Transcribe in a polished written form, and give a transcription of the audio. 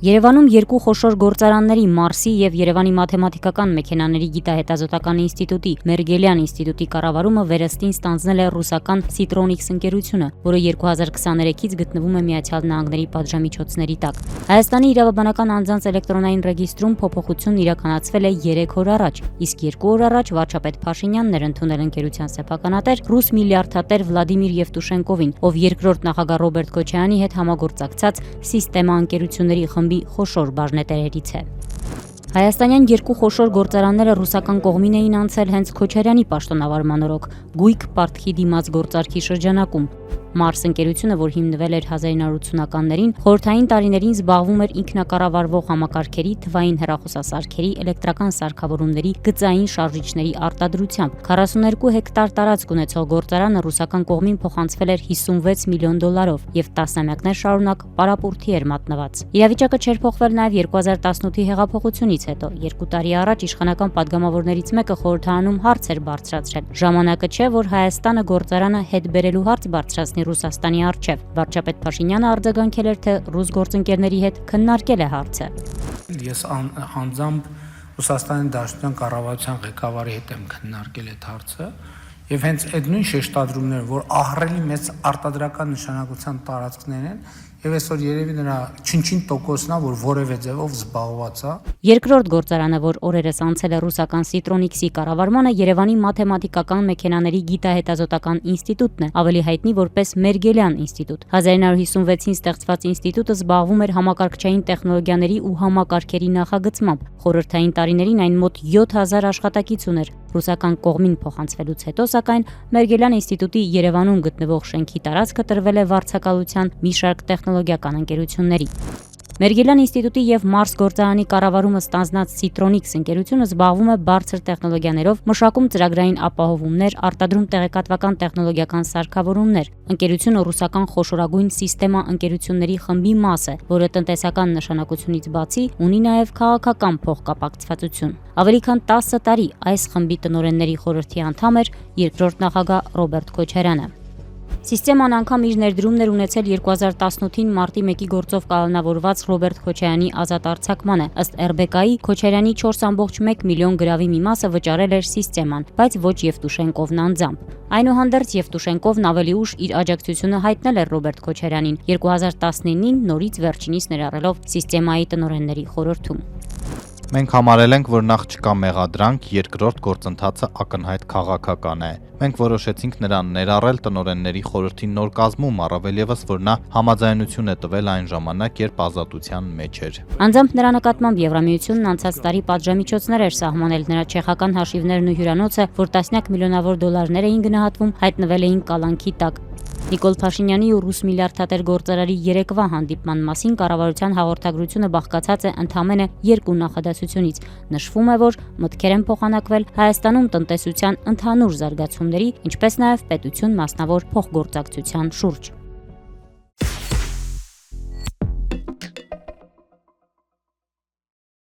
Երևանում երկու խոշոր գործարանների Մարսի եւ Երևանի մաթեմատիկական մեքենաների գիտահետազոտական ինստիտուտի Մերգելյան ինստիտուտի կառավարումը վերստին ստանձնել է ռուսական Citronics ընկերությունը, որը 2023-ից գտնվում է Միացյալ Նահանգների պատժամիջոցների տակ։ Հայաստանի իրավաբանական անձանց էլեկտրոնային ռեգիստրում փոփոխությունն իրականացվել է 3 օր առաջ, իսկ 2 օր առաջ վարչապետ Փաշինյանն էր ընդունել ընկերության սեփականատեր ռուս միլիարդատեր Վլադիմիր Եվտուշենկովին, ով երկրորդ նախագահ Ռոբերտ Քոչարյանի հետ համագործակցած Սիստեմա ընկերությունների խմբի խոշոր բաժնետերերից է։ Հայաստանյան երկու խոշոր գործարանները ռուսական կողմին էին անցել հենց Քոչարյանի պաշտոնավարման օրոք Գույք Պարտքի դիմաց գործարքի շրջանակում։ Մարս ընկերությունը, որ հիմնվել էր 1980-ականներին, խորհրդային տարիներին զբաղվում էր ինքնակառավարվող համակարգերի, թվային հեռախոսասարքերի, էլեկտրական սարքավորումների, գծային շարժիչների արտադրությամբ։ 42 հեկտար տարածք ունեցող գործարանը ռուսական կողմին փոխանցվել էր $56 միլիոն եւ տասնամյակներ շարունակ պարապուրդի էր մատնված։ Իրավիճակը չէր փոխվել նաև 2018-ի հեղափոխությունից հետո։ 2 տարի առաջ իշխանական падգամավորներից մեկը խորհրդարանում հարց էր բարձրացրել։ Ժամանակը չէ, որ Հայաստանը գործարանը հետ բերելու հարց բարձրացնի Ռուսաստանի առջև։ Վարչապետ Փաշինյանը արձագանքել էր, թե ռուս գործընկերների հետ քննարկել է հարցը։ Ես անձամբ Ռուսաստանի Դաշնության կառավարության ղեկավարի հետ եմ քննարկել այդ հարցը, եւ հենց այդ նույն շեշտադրումները, որ ահռելի մեծ արտադրական նշանակության տարածքներ են, եւ այսօր երևի նրա չնչին տոկոսն է, որ որևէ ձևով զբաղված է։ Երկրորդ գործարանը, որ օրերս անցել է ռուսական Citronics-ի կառավարմանը, Երևանի մաթեմատիկական մեքենաների գիտահետազոտական ինստիտուտն է, ավելի հայտնի որպես Մերգելյան ինստիտուտ։ 1956-ին ստեղծված ինստիտուտը զբաղվում էր համակարգչային տեխնոլոգիաների ու համակարգերի նախագծմամբ։ Խորհրդային տարիներին այն մոտ 7000 աշխատակից ուներ։ Ռուսական կողմին փոխանցվելուց հետո, սակայն Մերգելյան ինստիտուտի Երևանում գտնվող շենքի տարածքը տրվել է վարձակալության մի շարք տեխնոլոգիական ընկերությունների։ Մերգելյան ինստիտուտի եւ Մարս գործարանի կառավարումը ստանձնած Citronics ընկերությունը զբաղվում է բարձր տեխնոլոգիաներով, մշակում ծրագրային ապահովումներ, արտադրում տեղեկատվական տեխնոլոգիական սարքավորումներ։ Ընկերությունը ռուսական խոշորագույն Սիստեմա ընկերությունների խմբի մաս է, որը տնտեսական նշանակությունից բացի ունի նաեւ քաղաքական փոխկապակցվածություն։ Ավելի քան 10 տարի այս խմբի տնօրենների խորհրդի անդամ էր երկրորդ նախագահ Ռոբերտ Քոչարյանը։ Սիստեման անգամ իր ներդրումն էր ունեցել 2018-ին մարտի 1-ի գործով կալանավորված Ռոբերտ Քոչարյանի ազատ արձակմանը։ Ըստ RBK-ի Քոչարյանի 4.1 միլիոն գրավի մի մասը վճարել էր Սիստեման, բայց ոչ Եվտուշենկովն անձամբ։ Այնուհանդերձ Եվտուշենկովն ավելի ուշ իր աջակցությունը հայտնել էր Ռոբերտ Քոչարյանին 2019-ին նորից վերջինիս ներառելով Սիստեմայի տնօրենների խորհրդում։ Մենք համարել ենք, որ նախ չկա մեղադրանք, երկրորդ գործընթացը ակնհայտ քաղաքական է։ Մենք որոշեցինք նրան ներառել տնօրենների խորհրդի նոր կազմում, առավել ևս, որ նա համաձայնություն է տվել այն ժամանակ, երբ ազատության մեջ էր։ Անձամբ նրա նկատմամբ Եվրամիությունն անցած տարի պատժամիջոցներ էր սահմանել, նրա չեխական հաշիվներն ու հյուրանոցը, որ տասնյակ միլիոնավոր դոլարներ էին գնահատվում, հայտնվել էին կալանքի տակ։ Նիկոլ Փաշինյանի ու ռուս միլիարդատեր գործարարի երեկվա հանդիպման մասին կառավարության հաղորդագրությունը բաղկացած է ընդամենը 2 նախադասությունից։ Նշվում է, որ մտքեր են փոխանակվել Հայաստանում տնտեսության ընդհանուր զարգացումների, ինչպես նաև պետություն մասնավոր փոխգործակցության շուրջ։